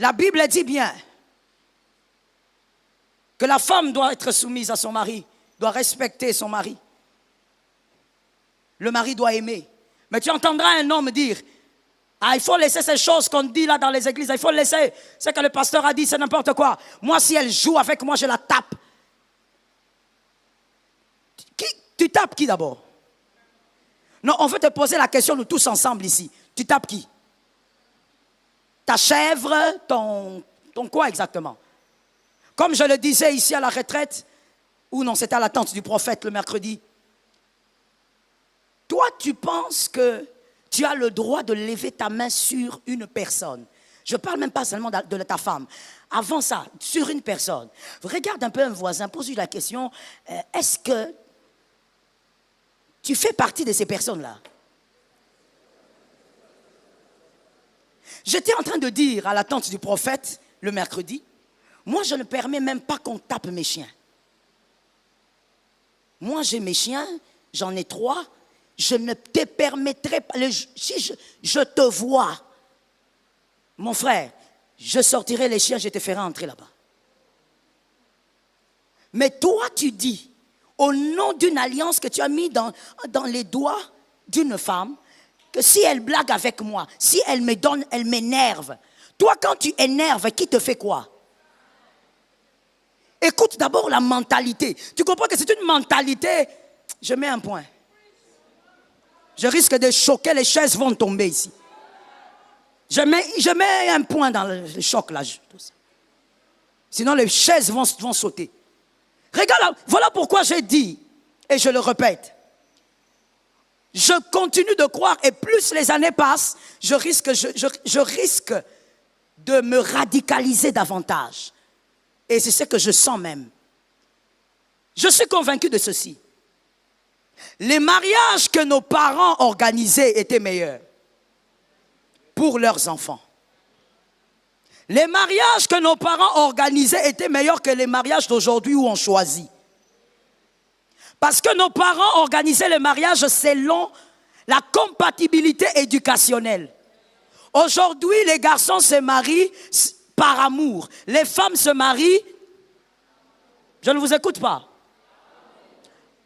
La Bible dit bien que la femme doit être soumise à son mari, doit respecter son mari. Le mari doit aimer. Mais tu entendras un homme dire, ah, il faut laisser ces choses qu'on dit là dans les églises, il faut laisser ce que le pasteur a dit, c'est n'importe quoi. Moi, si elle joue avec moi, je la tape. Tu tapes qui d'abord? Non, on veut te poser la question, nous tous ensemble ici. Tu tapes qui? Ta chèvre, ton quoi exactement? Comme je le disais ici à la retraite, ou non, c'était à la tente du prophète le mercredi. Toi, tu penses que tu as le droit de lever ta main sur une personne. Je ne parle même pas seulement de ta femme. Avant ça, sur une personne. Regarde un peu un voisin, pose-lui la question, est-ce que tu fais partie de ces personnes-là? J'étais en train de dire à la tente du prophète le mercredi, moi je ne permets même pas qu'on tape mes chiens. Moi j'ai mes chiens, j'en ai 3, je ne te permettrai pas, si je te vois, mon frère, je sortirai les chiens, je te ferai entrer là-bas. Mais toi tu dis, au nom d'une alliance que tu as mis dans les doigts d'une femme, que si elle blague avec moi, si elle me donne, elle m'énerve. Toi, quand tu énerves, qui te fait quoi? Écoute d'abord la mentalité. Tu comprends que c'est une mentalité. Je mets un point. Je risque de choquer, les chaises vont tomber ici. Je mets un point dans le choc là. Sinon, les chaises vont sauter. Regarde, voilà pourquoi j'ai dit, et je le répète, je continue de croire, et plus les années passent, je risque de me radicaliser davantage. Et c'est ce que je sens même. Je suis convaincu de ceci. Les mariages que nos parents organisaient étaient meilleurs pour leurs enfants. Les mariages que nos parents organisaient étaient meilleurs que les mariages d'aujourd'hui où on choisit. Parce que nos parents organisaient les mariages selon la compatibilité éducationnelle. Aujourd'hui, les garçons se marient par amour. Les femmes se marient... Je ne vous écoute pas.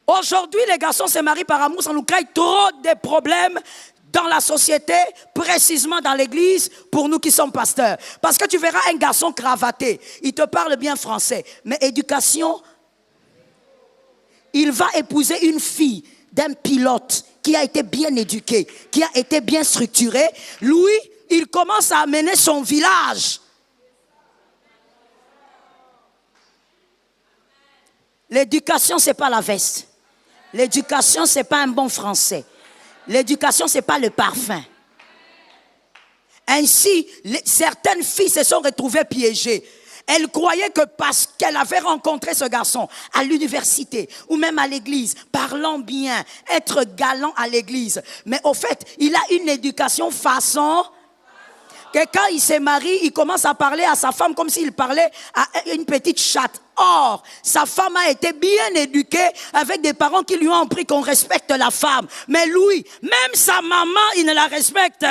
Aujourd'hui, les garçons se marient par amour. Ça nous crée trop de problèmes dans la société, précisément dans l'église, pour nous qui sommes pasteurs. Parce que tu verras un garçon cravaté. Il te parle bien français. Mais éducation... Il va épouser une fille d'un pilote qui a été bien éduqué, qui a été bien structuré. Lui, il commence à amener son village. L'éducation, ce n'est pas la veste. L'éducation, ce n'est pas un bon français. L'éducation, ce n'est pas le parfum. Ainsi, certaines filles se sont retrouvées piégées. Elle croyait que parce qu'elle avait rencontré ce garçon à l'université ou même à l'église, parlant bien, être galant à l'église. Mais au fait, il a une éducation façon que quand il s'est marié, il commence à parler à sa femme comme s'il parlait à une petite chatte. Or, sa femme a été bien éduquée avec des parents qui lui ont appris qu'on respecte la femme. Mais lui, même sa maman, il ne la respecte.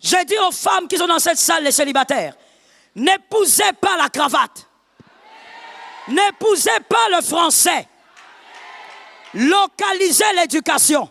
J'ai dit aux femmes qui sont dans cette salle, les célibataires, n'épousez pas la cravate. N'épousez pas le français. Localisez l'éducation.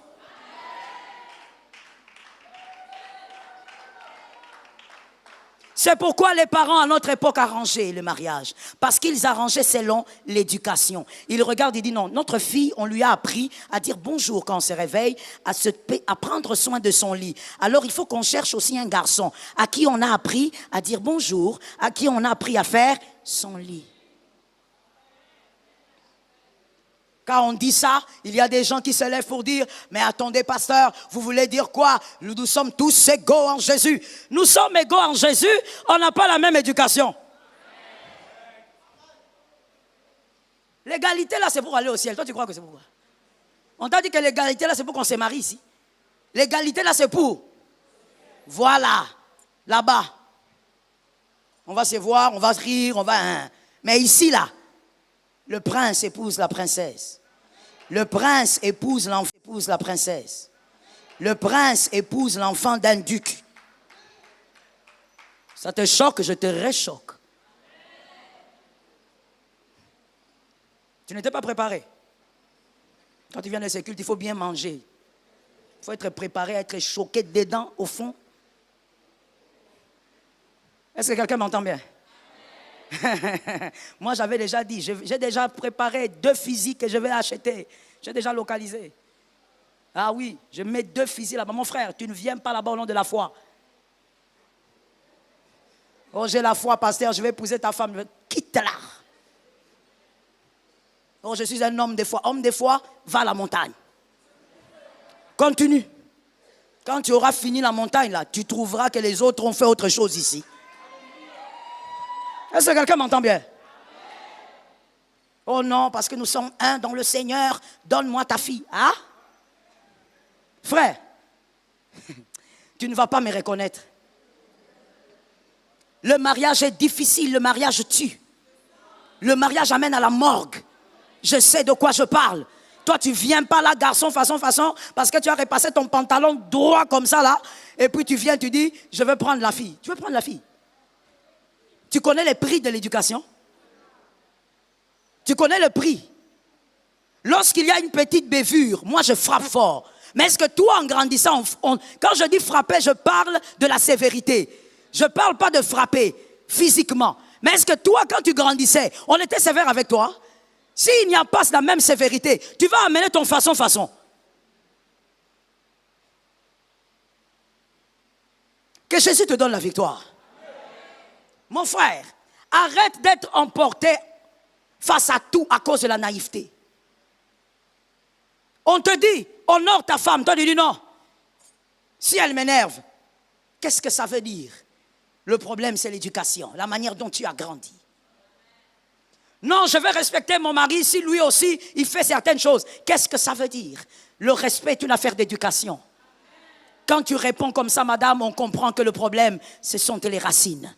C'est pourquoi les parents à notre époque arrangeaient le mariage. Parce qu'ils arrangeaient selon l'éducation. Ils regardent et disent non, notre fille, on lui a appris à dire bonjour quand on se réveille, à prendre soin de son lit. Alors il faut qu'on cherche aussi un garçon à qui on a appris à dire bonjour, à qui on a appris à faire son lit. Quand on dit ça, il y a des gens qui se lèvent pour dire « Mais attendez, pasteur, vous voulez dire quoi? Nous sommes tous égaux en Jésus. » Nous sommes égaux en Jésus, on n'a pas la même éducation. L'égalité là, c'est pour aller au ciel. Toi, tu crois que c'est pour quoi? On t'a dit que l'égalité là, c'est pour qu'on se marie ici. L'égalité là, c'est pour... Voilà, là-bas. On va se voir, on va rire, on va... Mais ici là, le prince épouse la princesse. Le prince épouse la princesse. Le prince épouse l'enfant d'un duc. Ça te choque, je te réchoque. Tu n'étais pas préparé. Quand tu viens de ces cultes, il faut bien manger. Il faut être préparé, être choqué dedans, au fond. Est-ce que quelqu'un m'entend bien? Moi, j'avais déjà dit, j'ai déjà préparé 2 fusils que je vais acheter. J'ai déjà localisé. Ah oui, je mets 2 fusils là-bas. Mon frère, tu ne viens pas là-bas au nom de la foi. Oh, j'ai la foi, pasteur, je vais épouser ta femme. Quitte-la. Oh, je suis un homme de foi. Homme de foi, va à la montagne. Continue. Quand tu auras fini la montagne, là, tu trouveras que les autres ont fait autre chose ici. Est-ce que quelqu'un m'entend bien? Oh non, parce que nous sommes un dans le Seigneur, donne-moi ta fille. Hein? Frère, tu ne vas pas me reconnaître. Le mariage est difficile, le mariage tue. Le mariage amène à la morgue. Je sais de quoi je parle. Toi, tu ne viens pas là, garçon, façon, parce que tu as repassé ton pantalon droit comme ça, là. Et puis tu viens, tu dis, je veux prendre la fille. Tu veux prendre la fille? Tu connais les prix de l'éducation? Tu connais le prix? Lorsqu'il y a une petite bévure, moi, je frappe fort. Mais est-ce que toi, en grandissant, quand je dis frapper, je parle de la sévérité. Je ne parle pas de frapper physiquement. Mais est-ce que toi, quand tu grandissais, on était sévère avec toi? S'il n'y a pas la même sévérité, tu vas amener ton façon. Que Jésus te donne la victoire. Mon frère, arrête d'être emporté face à tout à cause de la naïveté. On te dit, honore ta femme. Toi, tu dis non. Si elle m'énerve, qu'est-ce que ça veut dire? Le problème, c'est l'éducation, la manière dont tu as grandi. Non, je vais respecter mon mari si lui aussi, il fait certaines choses. Qu'est-ce que ça veut dire? Le respect est une affaire d'éducation. Quand tu réponds comme ça, madame, on comprend que le problème, ce sont les racines.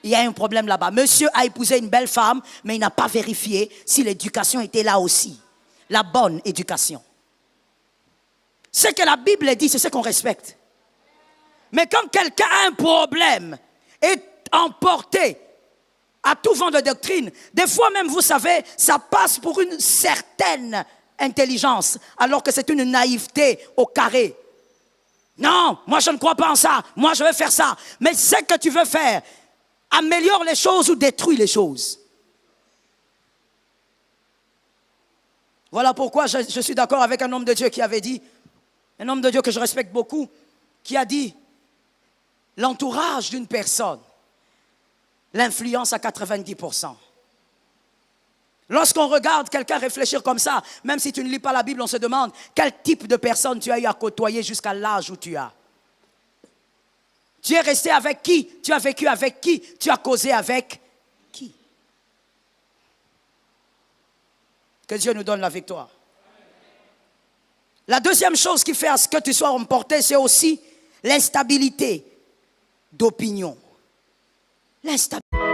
Il y a un problème là-bas. Monsieur a épousé une belle femme, mais il n'a pas vérifié si l'éducation était là aussi. La bonne éducation. Ce que la Bible dit, c'est ce qu'on respecte. Mais quand quelqu'un a un problème, est emporté à tout vent de doctrine, des fois même, vous savez, ça passe pour une certaine intelligence, alors que c'est une naïveté au carré. Non, moi je ne crois pas en ça, moi je veux faire ça. Mais ce que tu veux faire, améliore les choses ou détruis les choses. Voilà pourquoi je suis d'accord avec un homme de Dieu qui avait dit, un homme de Dieu que je respecte beaucoup, qui a dit, l'entourage d'une personne l'influence à 90%. Lorsqu'on regarde quelqu'un réfléchir comme ça, même si tu ne lis pas la Bible, on se demande quel type de personne tu as eu à côtoyer jusqu'à l'âge où tu as. Tu es resté avec qui? Tu as vécu avec qui? Tu as causé avec qui? Que Dieu nous donne la victoire. La deuxième chose qui fait à ce que tu sois emporté, c'est aussi l'instabilité d'opinion. L'instabilité.